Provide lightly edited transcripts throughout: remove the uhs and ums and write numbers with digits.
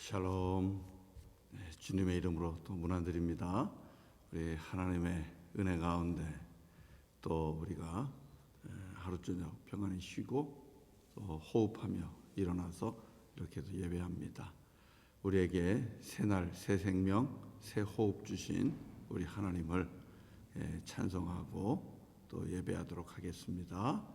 샬롬. 주님의 이름으로 또 문안드립니다. 우리 하나님의 은혜 가운데 또 우리가 하루 저녁 평안히 쉬고 또 호흡하며 일어나서 이렇게도 예배합니다. 우리에게 새날, 새 생명, 새 호흡 주신 우리 하나님을 찬송하고 또 예배하도록 하겠습니다.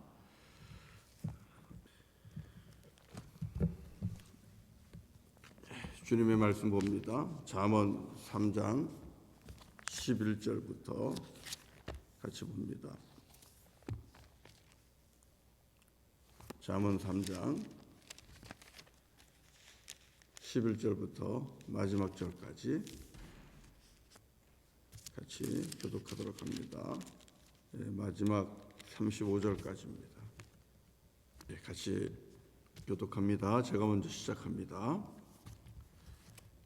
주님의 말씀 봅니다. 잠언 3장 11절부터 같이 봅니다. 잠언 3장 11절부터 마지막 절까지 같이 교독하도록 합니다. 마지막 35절까지입니다. 같이 교독합니다. 제가 먼저 시작합니다.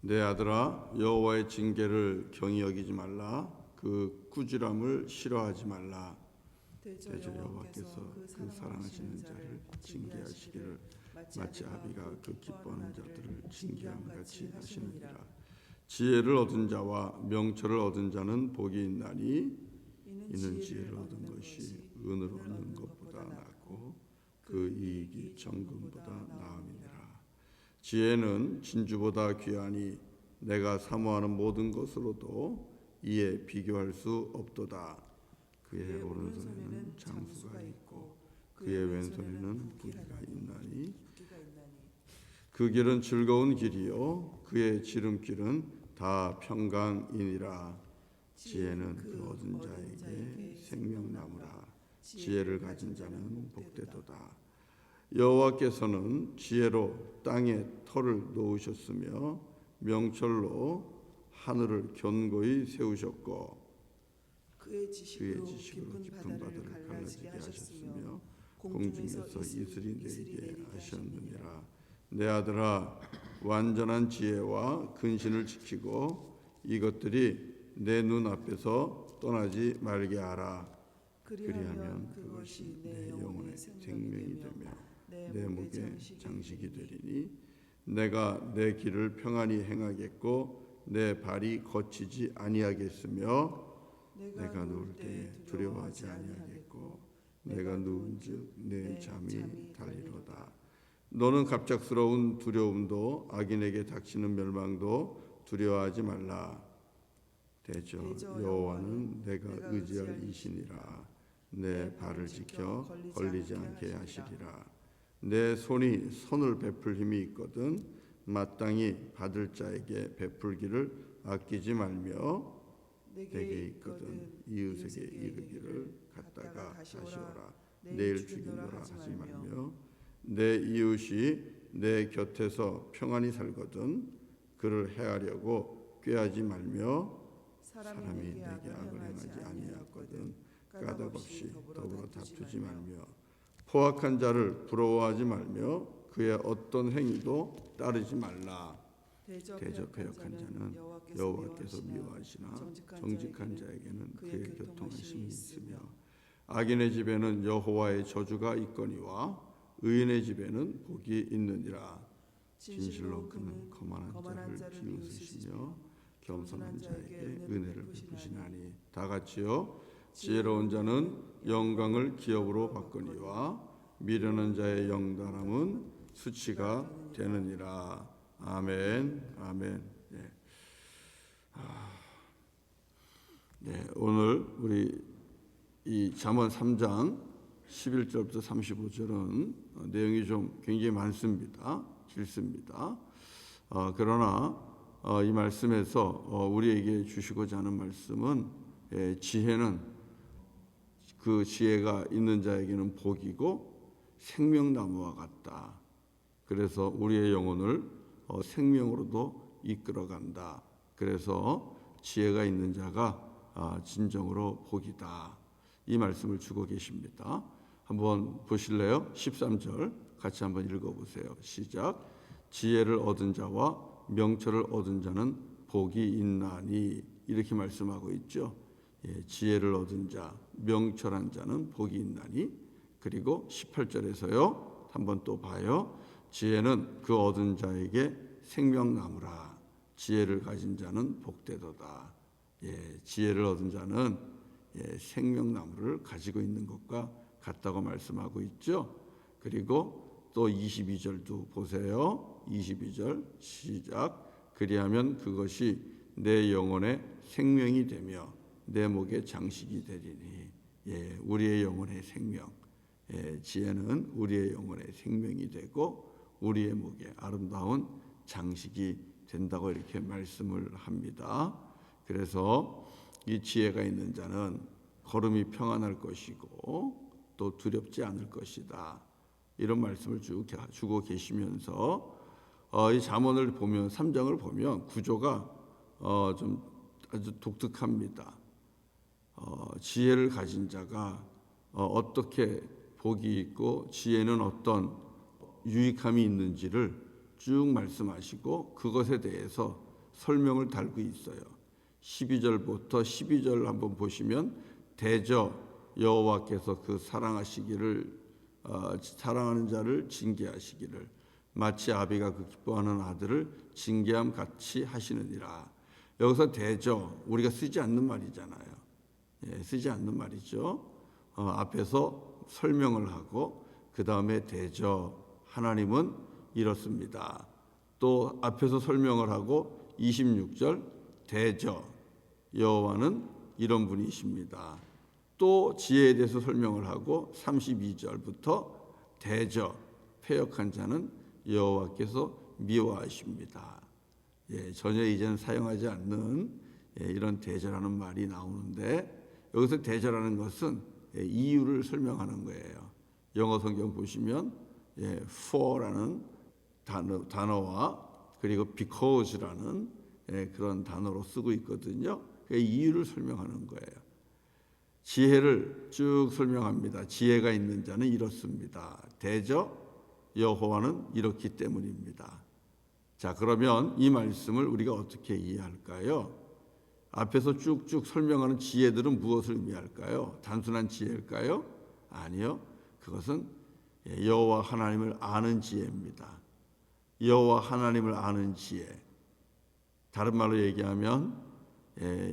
내 아들아, 여호와의 징계를 경히 여기지 말라. 그 꾸지람을 싫어하지 말라. 대저 여호와께서 그 사랑하시는 자를 징계하시기를 마치 아비가 그 기뻐하는 자들을 징계함 같이 하시느니라. 지혜를 얻은 자와 명철을 얻은 자는 복이 있나니 이는 지혜를 얻은 것이 은으로 얻는 것보다 낫고 그 이익이 정금보다 나음이니라. 지혜는 진주보다 귀하니 내가 사모하는 모든 것으로도 이에 비교할 수 없도다. 그의 오른손에는 장수가 있고 그의 왼손에는 부귀가 있나니 그 길은 즐거운 길이요 그의 지름길은 다 평강이니라. 지혜는 그 얻은 자에게 생명나무라. 지혜를 가진 자는 복되도다. 여호와께서는 지혜로 땅에 터를 놓으셨으며 명철로 하늘을 견고히 세우셨고 그의 지식으로 깊은 바다를 갈라지게 하셨으며 공중에서 이슬이 내리게 하셨느니라. 내 아들아, 완전한 지혜와 근신을 지키고 이것들이 내 눈앞에서 떠나지 말게 하라. 그리하면 그것이 내 영혼의 생명이 되며 내 목에 장식이 되리니 내가 내 길을 평안히 행하겠고 내 발이 거치지 아니하겠으며 내가 누울 때에 두려워하지 아니하겠고 내가 누운즉 내 잠이 달리로다. 너는 갑작스러운 두려움도 악인에게 닥치는 멸망도 두려워하지 말라. 대저 여호와는 내가 의지할 이시니라. 내 발을 지켜 걸리지 않게 하시리라. 내 손이 선을 베풀 힘이 있거든 마땅히 받을 자에게 베풀기를 아끼지 말며 내게 있거든 이웃에게 이르기를 갔다가 다시 오라. 내일 죽이노라 하지 말며 내 이웃이 내 곁에서 평안히 살거든 그를 해하려고 꾀하지 말며 사람이 내게 악을 행하지 아니하거든 까닭없이 더불어 다투지 말며 포악한 자를 부러워하지 말며 그의 어떤 행위도 따르지 말라. 대저 패역한 자는 여호와께서 미워하시나 정직한 자에게는 그의 교통하심이 있으며 악인의 집에는 여호와의 저주가 있거니와 의인의 집에는 복이 있느니라. 진실로 그는 거만한 자를 비웃으시며 겸손한 자에게 은혜를 베푸시나니 다 같이요. 지혜로운 자는 영광을 기업으로 바꾸니와 미련한 자의 영단함은 수치가 되느니라. 아멘. 아멘. 오늘 우리 이 잠언 3장 11절부터 35절은 내용이 좀 굉장히 많습니다. 길습니다. 그러나 이 말씀에서 우리에게 주시고자 하는 말씀은 지혜는 그 지혜가 있는 자에게는 복이고 생명나무와 같다. 그래서 우리의 영혼을 생명으로도 이끌어간다. 그래서 지혜가 있는 자가 진정으로 복이다. 이 말씀을 주고 계십니다. 한번 보실래요? 13절 같이 한번 읽어보세요. 시작. 지혜를 얻은 자와 명철을 얻은 자는 복이 있나니 이렇게 말씀하고 있죠. 지혜를 얻은 자, 명철한 자는 복이 있나니. 그리고 18절에서요. 한번 또 봐요. 지혜는 그 얻은 자에게 생명나무라. 지혜를 가진 자는 복되도다. 지혜를 얻은 자는 생명나무를 가지고 있는 것과 같다고 말씀하고 있죠. 그리고 또 22절도 보세요. 22절 시작. 그리하면 그것이 내 영혼의 생명이 되며 내 목의 장식이 되리니. 우리의 영혼의 생명. 지혜는 우리의 영혼의 생명이 되고 우리의 목에 아름다운 장식이 된다고 이렇게 말씀을 합니다. 그래서 이 지혜가 있는 자는 걸음이 평안할 것이고 또 두렵지 않을 것이다. 이런 말씀을 쭉 주고 계시면서 이 잠언을 보면 3장을 보면 구조가 좀 아주 독특합니다. 지혜를 가진 자가 어떻게 복이 있고 지혜는 어떤 유익함이 있는지를 쭉 말씀하시고 그것에 대해서 설명을 달고 있어요. 12절부터 12절 한번 보시면 대저 여호와께서 그 사랑하는 자를 징계하시기를 마치 아비가 그 기뻐하는 아들을 징계함 같이 하시느니라. 여기서 대저 우리가 쓰지 않는 말이잖아요. 쓰지 않는 말이죠. 앞에서 설명을 하고 그 다음에 대저 하나님은 이렇습니다. 또 앞에서 설명을 하고 26절 대저 여호와는 이런 분이십니다. 또 지혜에 대해서 설명을 하고 32절부터 대저 패역한 자는 여호와께서 미워하십니다. 전혀 이제는 사용하지 않는 이런 대저라는 말이 나오는데 여기서 대저라는 것은 이유를 설명하는 거예요. 영어 성경 보시면 for라는 단어와 그리고 because라는 그런 단어로 쓰고 있거든요. 이유를 설명하는 거예요. 지혜를 쭉 설명합니다. 지혜가 있는 자는 이렇습니다. 대저 여호와는 이렇기 때문입니다. 자, 그러면 이 말씀을 우리가 어떻게 이해할까요? 앞에서 쭉쭉 설명하는 지혜들은 무엇을 의미할까요? 단순한 지혜일까요? 아니요. 그것은 여호와 하나님을 아는 지혜입니다. 여호와 하나님을 아는 지혜. 다른 말로 얘기하면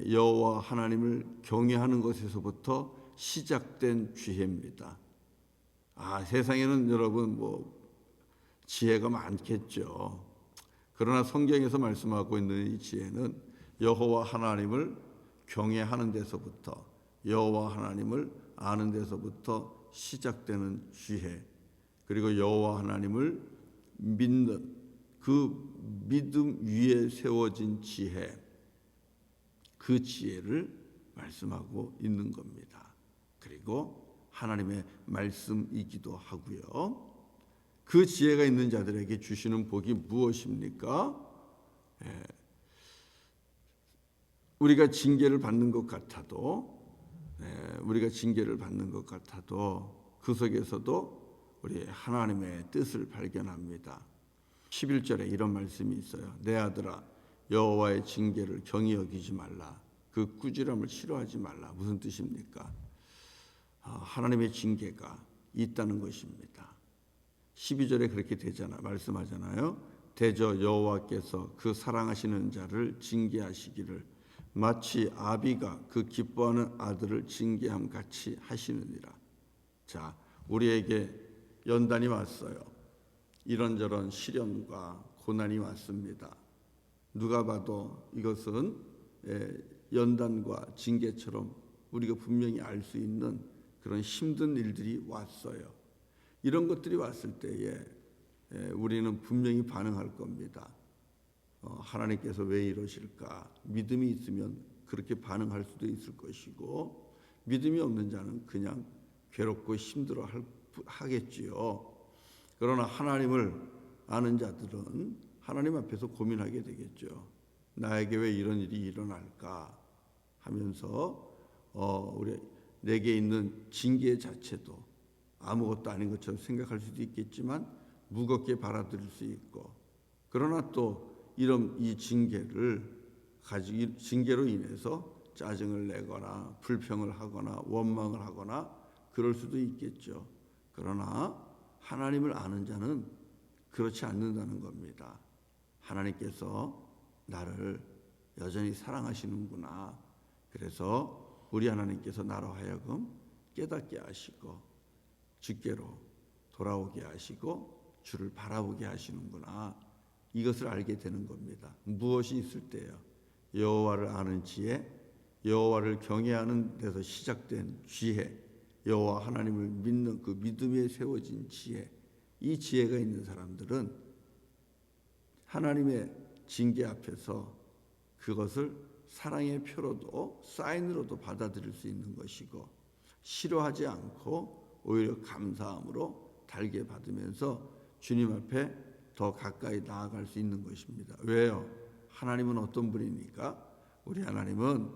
여호와 하나님을 경외하는 것에서부터 시작된 지혜입니다. 세상에는 여러분 지혜가 많겠죠. 그러나 성경에서 말씀하고 있는 이 지혜는 여호와 하나님을 경외하는 데서부터 여호와 하나님을 아는 데서부터 시작되는 지혜, 그리고 여호와 하나님을 믿는 그 믿음 위에 세워진 지혜, 그 지혜를 말씀하고 있는 겁니다. 그리고 하나님의 말씀이기도 하고요. 그 지혜가 있는 자들에게 주시는 복이 무엇입니까? 우리가 징계를 받는 것 같아도 그 속에서도 우리 하나님의 뜻을 발견합니다. 11절에 이런 말씀이 있어요. 내 아들아 여호와의 징계를 경히 여기지 말라. 그 꾸지람을 싫어하지 말라. 무슨 뜻입니까? 하나님의 징계가 있다는 것입니다. 12절에 그렇게 말씀하잖아요. 대저 여호와께서 그 사랑하시는 자를 징계하시기를 마치 아비가 그 기뻐하는 아들을 징계함 같이 하시느니라. 자, 우리에게 연단이 왔어요. 이런저런 시련과 고난이 왔습니다. 누가 봐도 이것은 연단과 징계처럼 우리가 분명히 알 수 있는 그런 힘든 일들이 왔어요. 이런 것들이 왔을 때에 우리는 분명히 반응할 겁니다. 하나님께서 왜 이러실까? 믿음이 있으면 그렇게 반응할 수도 있을 것이고 믿음이 없는 자는 그냥 괴롭고 힘들어 하겠지요. 그러나 하나님을 아는 자들은 하나님 앞에서 고민하게 되겠죠. 나에게 왜 이런 일이 일어날까 하면서 내게 있는 징계 자체도 아무것도 아닌 것처럼 생각할 수도 있겠지만 무겁게 받아들일 수 있고, 그러나 또 이 징계로 인해서 짜증을 내거나 불평을 하거나 원망을 하거나 그럴 수도 있겠죠. 그러나 하나님을 아는 자는 그렇지 않는다는 겁니다. 하나님께서 나를 여전히 사랑하시는구나. 그래서 우리 하나님께서 나로 하여금 깨닫게 하시고 주께로 돌아오게 하시고 주를 바라보게 하시는구나. 이것을 알게 되는 겁니다. 무엇이 있을 때요? 여호와를 아는 지혜, 여호와를 경외하는 데서 시작된 지혜, 여호와 하나님을 믿는 그 믿음에 세워진 지혜, 이 지혜가 있는 사람들은 하나님의 징계 앞에서 그것을 사랑의 표로도 사인으로도 받아들일 수 있는 것이고, 싫어하지 않고 오히려 감사함으로 달게 받으면서 주님 앞에 더 가까이 나아갈 수 있는 것입니다. 왜요? 하나님은 어떤 분이니까? 우리 하나님은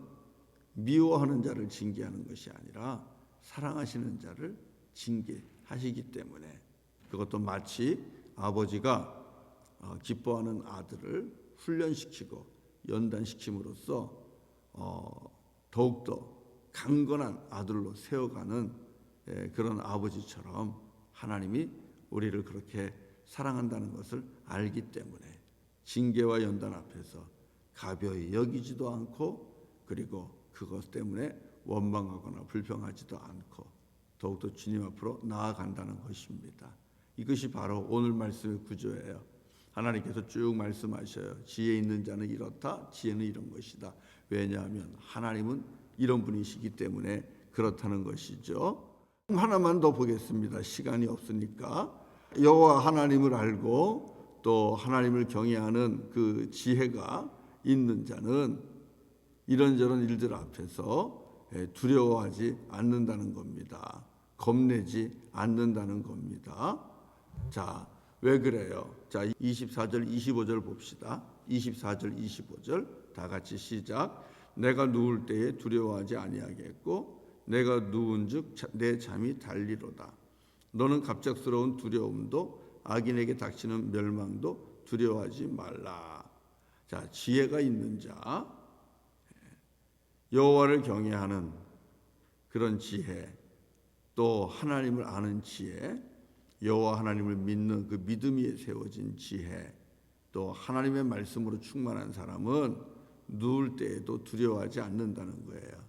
미워하는 자를 징계하는 것이 아니라 사랑하시는 자를 징계하시기 때문에, 그것도 마치 아버지가 기뻐하는 아들을 훈련시키고 연단시킴으로써 더욱더 강건한 아들로 세워가는 그런 아버지처럼 하나님이 우리를 그렇게 사랑한다는 것을 알기 때문에 징계와 연단 앞에서 가벼이 여기지도 않고, 그리고 그것 때문에 원망하거나 불평하지도 않고 더욱더 주님 앞으로 나아간다는 것입니다. 이것이 바로 오늘 말씀의 구조예요. 하나님께서 쭉 말씀하셔요. 지혜 있는 자는 이렇다, 지혜는 이런 것이다. 왜냐하면 하나님은 이런 분이시기 때문에 그렇다는 것이죠. 하나만 더 보겠습니다. 시간이 없으니까. 여호와 하나님을 알고 또 하나님을 경외하는 그 지혜가 있는 자는 이런저런 일들 앞에서 두려워하지 않는다는 겁니다. 겁내지 않는다는 겁니다. 자, 왜 그래요? 자, 24절 25절 봅시다. 24절 25절 다 같이 시작. 내가 누울 때에 두려워하지 아니하겠고 내가 누운즉 내 잠이 달리로다. 너는 갑작스러운 두려움도 악인에게 닥치는 멸망도 두려워하지 말라. 자, 지혜가 있는 자, 여호와를 경외하는 그런 지혜, 또 하나님을 아는 지혜, 여호와 하나님을 믿는 그 믿음 위에 세워진 지혜, 또 하나님의 말씀으로 충만한 사람은 누울 때에도 두려워하지 않는다는 거예요.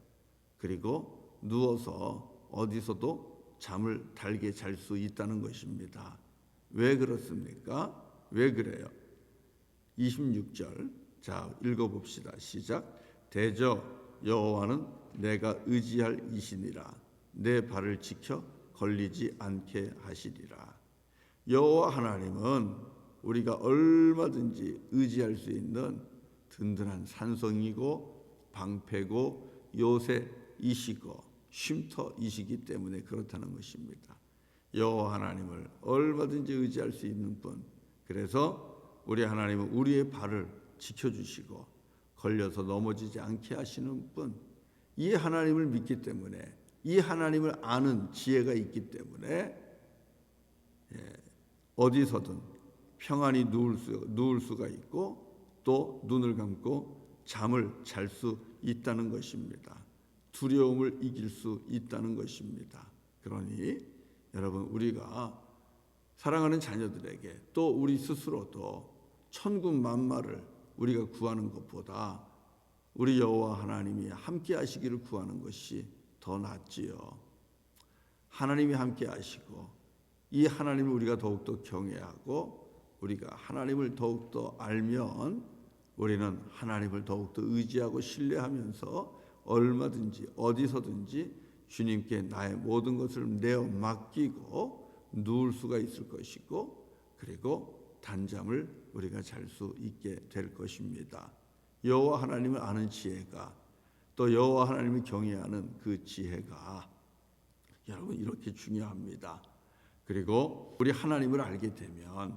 그리고 누워서 어디서도 잠을 달게 잘 수 있다는 것입니다. 왜 그렇습니까? 왜 그래요? 26절 자, 읽어봅시다. 시작. 대저 여호와는 내가 의지할 이시니라. 내 발을 지켜 걸리지 않게 하시리라. 여호와 하나님은 우리가 얼마든지 의지할 수 있는 든든한 산성이고 방패고 요새이시고 쉼터이시기 때문에 그렇다는 것입니다. 여호와 하나님을 얼마든지 의지할 수 있는 분, 그래서 우리 하나님은 우리의 발을 지켜주시고 걸려서 넘어지지 않게 하시는 분, 이 하나님을 믿기 때문에, 이 하나님을 아는 지혜가 있기 때문에 어디서든 평안히 누울 수가 있고 또 눈을 감고 잠을 잘 수 있다는 것입니다. 두려움을 이길 수 있다는 것입니다. 그러니 여러분, 우리가 사랑하는 자녀들에게 또 우리 스스로도 천군 만마를 우리가 구하는 것보다 우리 여호와 하나님이 함께 하시기를 구하는 것이 더 낫지요. 하나님이 함께 하시고 이 하나님을 우리가 더욱더 경외하고 우리가 하나님을 더욱더 알면 우리는 하나님을 더욱더 의지하고 신뢰하면서 얼마든지 어디서든지 주님께 나의 모든 것을 내어 맡기고 누울 수가 있을 것이고, 그리고 단잠을 우리가 잘 수 있게 될 것입니다. 여호와 하나님을 아는 지혜가, 또 여호와 하나님을 경외하는 그 지혜가 여러분 이렇게 중요합니다. 그리고 우리 하나님을 알게 되면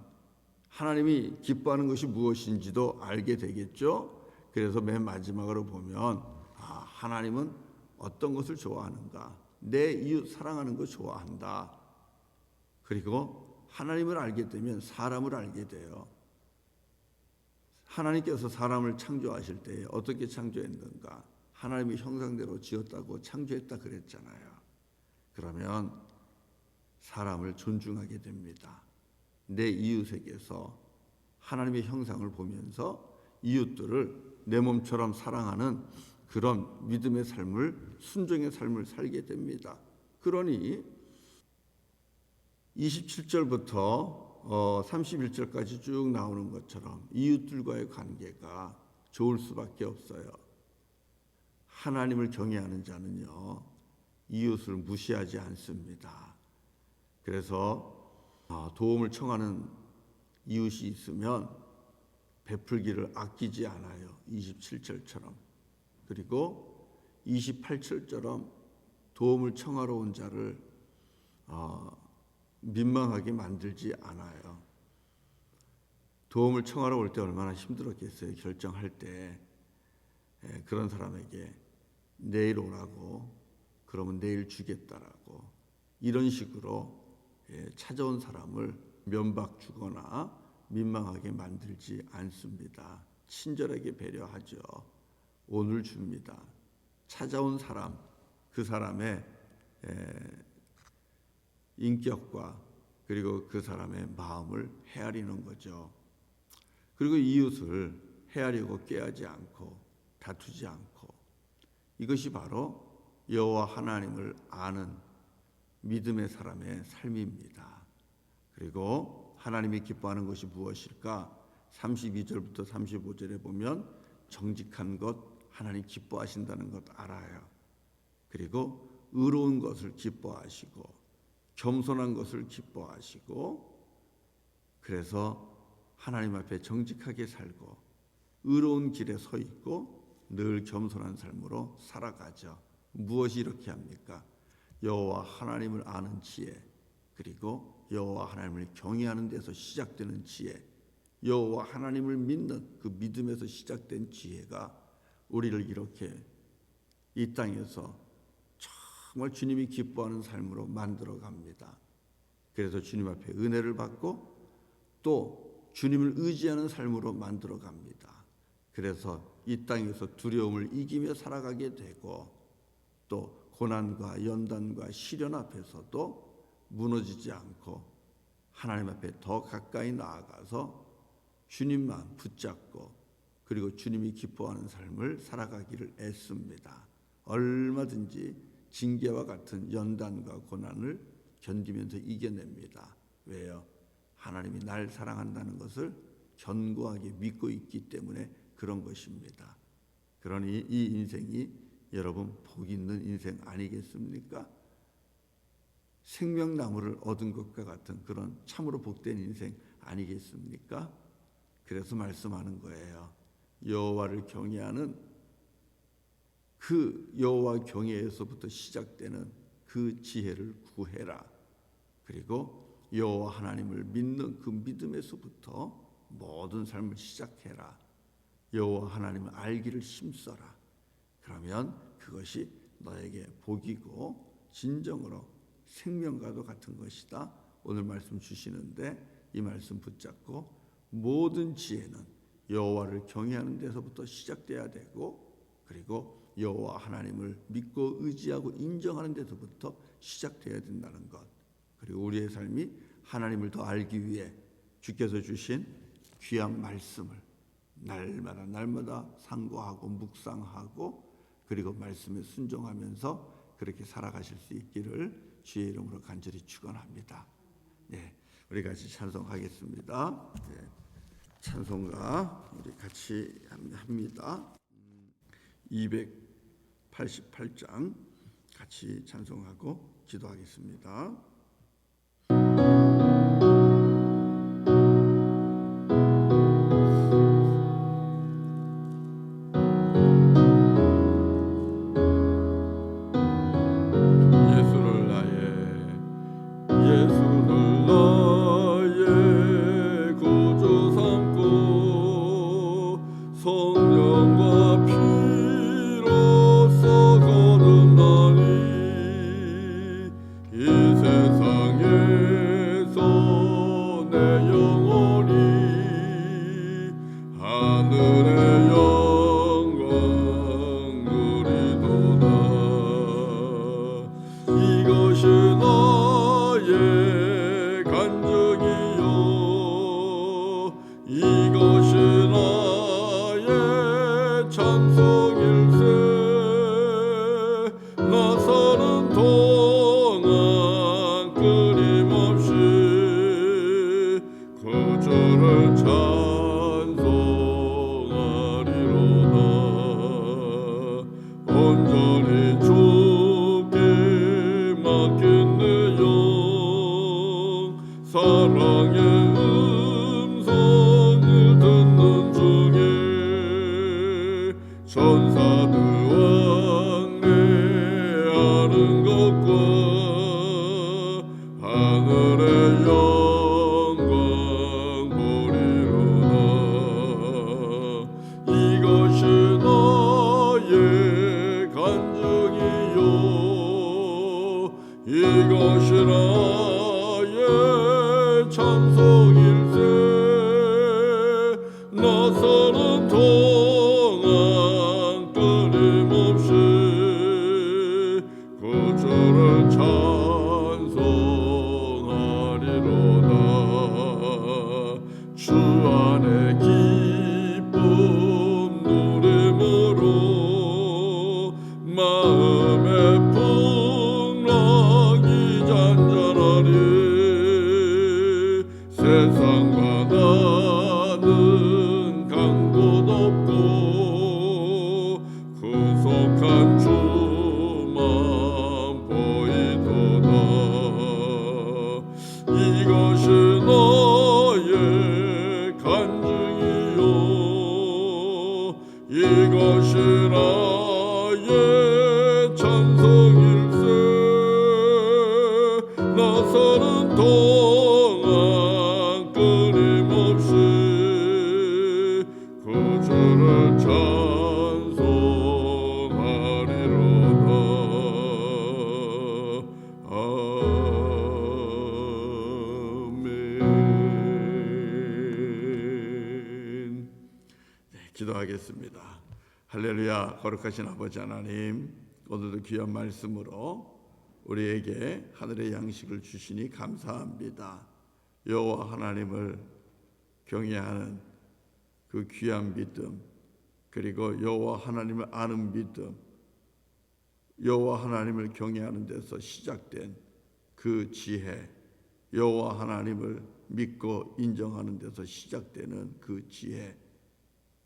하나님이 기뻐하는 것이 무엇인지도 알게 되겠죠. 그래서 맨 마지막으로 보면 하나님은 어떤 것을 좋아하는가? 내 이웃 사랑하는 거 좋아한다. 그리고 하나님을 알게 되면 사람을 알게 돼요. 하나님께서 사람을 창조하실 때 어떻게 창조했는가? 하나님의 형상대로 지었다고 창조했다 그랬잖아요. 그러면 사람을 존중하게 됩니다. 내 이웃에게서 하나님의 형상을 보면서 이웃들을 내 몸처럼 사랑하는 그런 믿음의 삶을, 순종의 삶을 살게 됩니다. 그러니 27절부터 31절까지 쭉 나오는 것처럼 이웃들과의 관계가 좋을 수밖에 없어요. 하나님을 경외하는 자는요, 이웃을 무시하지 않습니다. 그래서 도움을 청하는 이웃이 있으면 베풀기를 아끼지 않아요. 27절처럼. 그리고 28절처럼 도움을 청하러 온 자를 민망하게 만들지 않아요. 도움을 청하러 올 때 얼마나 힘들었겠어요. 결정할 때 그런 사람에게 내일 오라고, 그러면 내일 주겠다라고, 이런 식으로 찾아온 사람을 면박 주거나 민망하게 만들지 않습니다. 친절하게 배려하죠. 오늘 줍니다. 찾아온 사람, 그 사람의 인격과 그리고 그 사람의 마음을 헤아리는 거죠. 그리고 이웃을 헤아리고 꾀하지 않고 다투지 않고, 이것이 바로 여호와 하나님을 아는 믿음의 사람의 삶입니다. 그리고 하나님이 기뻐하는 것이 무엇일까? 32절부터 35절에 보면 정직한 것, 하나님 기뻐하신다는 것 알아요. 그리고 의로운 것을 기뻐하시고 겸손한 것을 기뻐하시고, 그래서 하나님 앞에 정직하게 살고 의로운 길에 서 있고 늘 겸손한 삶으로 살아가죠. 무엇이 이렇게 합니까? 여호와 하나님을 아는 지혜, 그리고 여호와 하나님을 경외하는 데서 시작되는 지혜, 여호와 하나님을 믿는 그 믿음에서 시작된 지혜가 우리를 이렇게 이 땅에서 정말 주님이 기뻐하는 삶으로 만들어 갑니다. 그래서 주님 앞에 은혜를 받고 또 주님을 의지하는 삶으로 만들어 갑니다. 그래서 이 땅에서 두려움을 이기며 살아가게 되고, 또 고난과 연단과 시련 앞에서도 무너지지 않고 하나님 앞에 더 가까이 나아가서 주님만 붙잡고, 그리고 주님이 기뻐하는 삶을 살아가기를 애씁니다. 얼마든지 징계와 같은 연단과 고난을 견디면서 이겨냅니다. 왜요? 하나님이 날 사랑한다는 것을 견고하게 믿고 있기 때문에 그런 것입니다. 그러니 이 인생이 여러분 복 있는 인생 아니겠습니까? 생명나무를 얻은 것과 같은 그런 참으로 복된 인생 아니겠습니까? 그래서 말씀하는 거예요. 여호와를 경외하는 그 여호와 경외에서부터 시작되는 그 지혜를 구해라. 그리고 여호와 하나님을 믿는 그 믿음에서부터 모든 삶을 시작해라. 여호와 하나님을 알기를 힘써라. 그러면 그것이 너에게 복이고 진정으로 생명과도 같은 것이다. 오늘 말씀 주시는데 이 말씀 붙잡고 모든 지혜는 여호와를 경외하는 데서부터 시작돼야 되고, 그리고 여호와 하나님을 믿고 의지하고 인정하는 데서부터 시작돼야 된다는 것. 그리고 우리의 삶이 하나님을 더 알기 위해 주께서 주신 귀한 말씀을 날마다 상고하고 묵상하고, 그리고 말씀에 순종하면서 그렇게 살아가실 수 있기를 주의 이름으로 간절히 축원합니다. 네, 우리 같이 찬송하겠습니다. 네, 찬송가 우리 같이 합니다. 288장 같이 찬송하고 기도하겠습니다. 이 주를 찬송하리로다. 온전히 주께 맡긴 내 영, 사랑의 음성을 듣는 중에 천사들 왕래하는 것과 하늘의 영광 보리로다. 이것이 나의 간증이요, 이것이 나의 찬송일세. 나서는 동안 끊임없이 그 주를 찬송하리로다. 주 안에 기쁨 누림으로 마음의 풍랑이 잔잔하리. 세상과 나는 강도 없고 구속한 주만 보이도다. 이것이 나의 간증이요, 이것이 나의 찬송일세. 나서는 동안 끊임없이 그 주를 찬송하리로다. 아멘. 네, 기도하겠습니다. 할렐루야. 거룩하신 아버지 하나님, 오늘도 귀한 말씀으로 우리에게 하늘의 양식을 주시니 감사합니다. 여호와 하나님을 경외하는 그 귀한 믿음, 그리고 여호와 하나님을 아는 믿음, 여호와 하나님을 경외하는 데서 시작된 그 지혜, 여호와 하나님을 믿고 인정하는 데서 시작되는 그 지혜,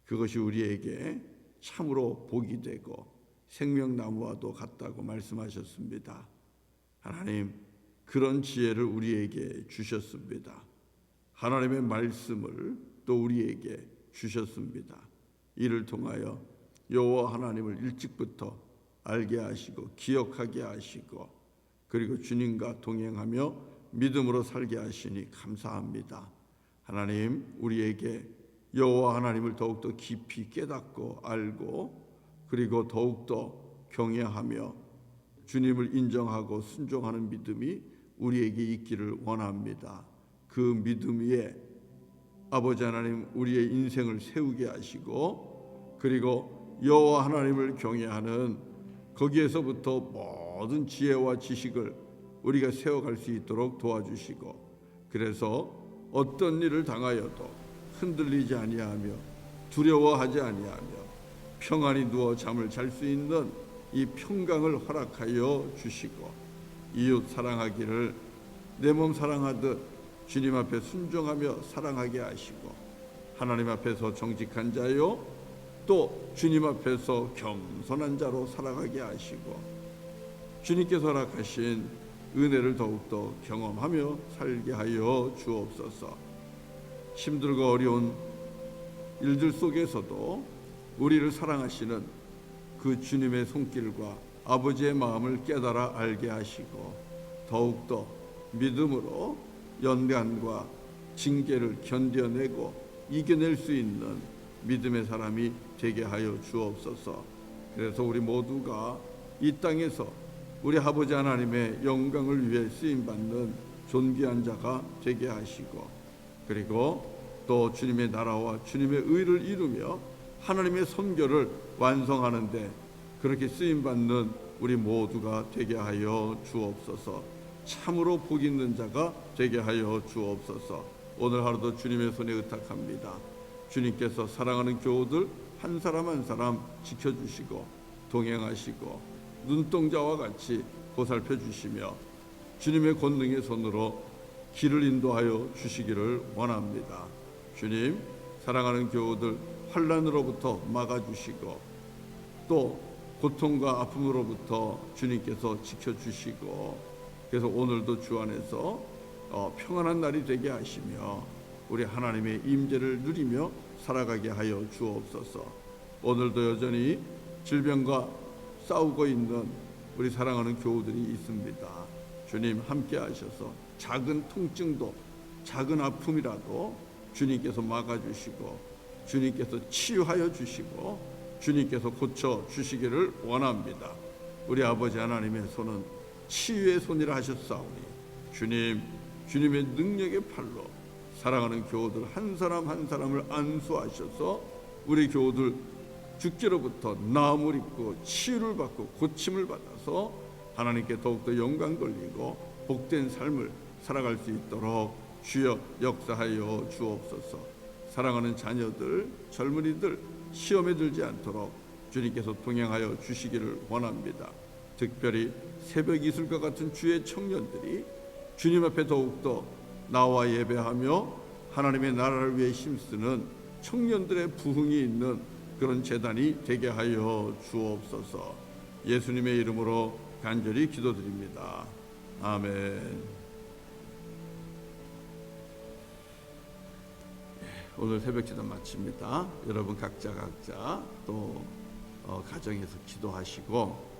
그것이 우리에게 참으로 복이 되고 생명나무와도 같다고 말씀하셨습니다. 하나님, 그런 지혜를 우리에게 주셨습니다. 하나님의 말씀을 또 우리에게 주셨습니다. 이를 통하여 여호와 하나님을 일찍부터 알게 하시고 기억하게 하시고, 그리고 주님과 동행하며 믿음으로 살게 하시니 감사합니다. 하나님, 우리에게 여호와 하나님을 더욱더 깊이 깨닫고 알고, 그리고 더욱더 경외하며 주님을 인정하고 순종하는 믿음이 우리에게 있기를 원합니다. 그 믿음 위에 아버지 하나님 우리의 인생을 세우게 하시고, 그리고 여호와 하나님을 경외하는 거기에서부터 모든 지혜와 지식을 우리가 세워갈 수 있도록 도와주시고, 그래서 어떤 일을 당하여도 흔들리지 아니하며 두려워하지 아니하며 평안히 누워 잠을 잘 수 있는 이 평강을 허락하여 주시고, 이웃 사랑하기를 내 몸 사랑하듯 주님 앞에 순종하며 사랑하게 하시고, 하나님 앞에서 정직한 자요 또 주님 앞에서 겸손한 자로 살아가게 하시고, 주님께서 허락하신 은혜를 더욱더 경험하며 살게 하여 주옵소서. 힘들고 어려운 일들 속에서도 우리를 사랑하시는 그 주님의 손길과 아버지의 마음을 깨달아 알게 하시고, 더욱더 믿음으로 연단과 징계를 견뎌내고 이겨낼 수 있는 믿음의 사람이 되게 하여 주옵소서. 그래서 우리 모두가 이 땅에서 우리 아버지 하나님의 영광을 위해 쓰임받는 존귀한 자가 되게 하시고, 그리고 또 주님의 나라와 주님의 의를 이루며 하나님의 선교를 완성하는 데 그렇게 쓰임받는 우리 모두가 되게 하여 주옵소서. 참으로 복 있는 자가 되게 하여 주옵소서. 오늘 하루도 주님의 손에 의탁합니다. 주님께서 사랑하는 교우들 한 사람 한 사람 지켜주시고 동행하시고 눈동자와 같이 보살펴 주시며 주님의 권능의 손으로 길을 인도하여 주시기를 원합니다. 주님, 사랑하는 교우들 환난으로부터 막아주시고 또 고통과 아픔으로부터 주님께서 지켜주시고, 그래서 오늘도 주 안에서 평안한 날이 되게 하시며 우리 하나님의 임재를 누리며 살아가게 하여 주옵소서. 오늘도 여전히 질병과 싸우고 있는 우리 사랑하는 교우들이 있습니다. 주님 함께 하셔서 작은 통증도, 작은 아픔이라도 주님께서 막아주시고 주님께서 치유하여 주시고 주님께서 고쳐 주시기를 원합니다. 우리 아버지 하나님의 손은 치유의 손이라 하셨사오니 주님, 주님의 능력의 팔로 사랑하는 교우들 한 사람 한 사람을 안수하셔서 우리 교우들 죽기로부터 나음을 입고 치유를 받고 고침을 받아서 하나님께 더욱더 영광 돌리고 복된 삶을 살아갈 수 있도록 주여 역사하여 주옵소서. 사랑하는 자녀들, 젊은이들 시험에 들지 않도록 주님께서 동행하여 주시기를 원합니다. 특별히 새벽 이슬과 같은 주의 청년들이 주님 앞에 더욱더 나와 예배하며 하나님의 나라를 위해 힘쓰는 청년들의 부흥이 있는 그런 재단이 되게 하여 주옵소서. 예수님의 이름으로 간절히 기도드립니다. 아멘. 오늘 새벽 기도 마칩니다. 여러분 각자 또 가정에서 기도하시고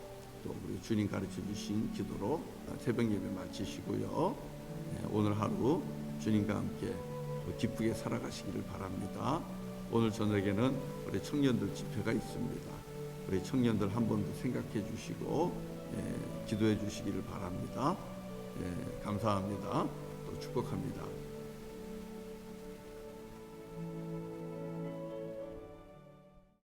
또 우리 주님 가르쳐 주신 기도로 새벽 예배 마치시고요. 오늘 하루 주님과 함께 기쁘게 살아가시기를 바랍니다. 오늘 저녁에는 우리 청년들 집회가 있습니다. 우리 청년들 한 번 더 생각해 주시고 기도해 주시기를 바랍니다. 감사합니다. 또 축복합니다.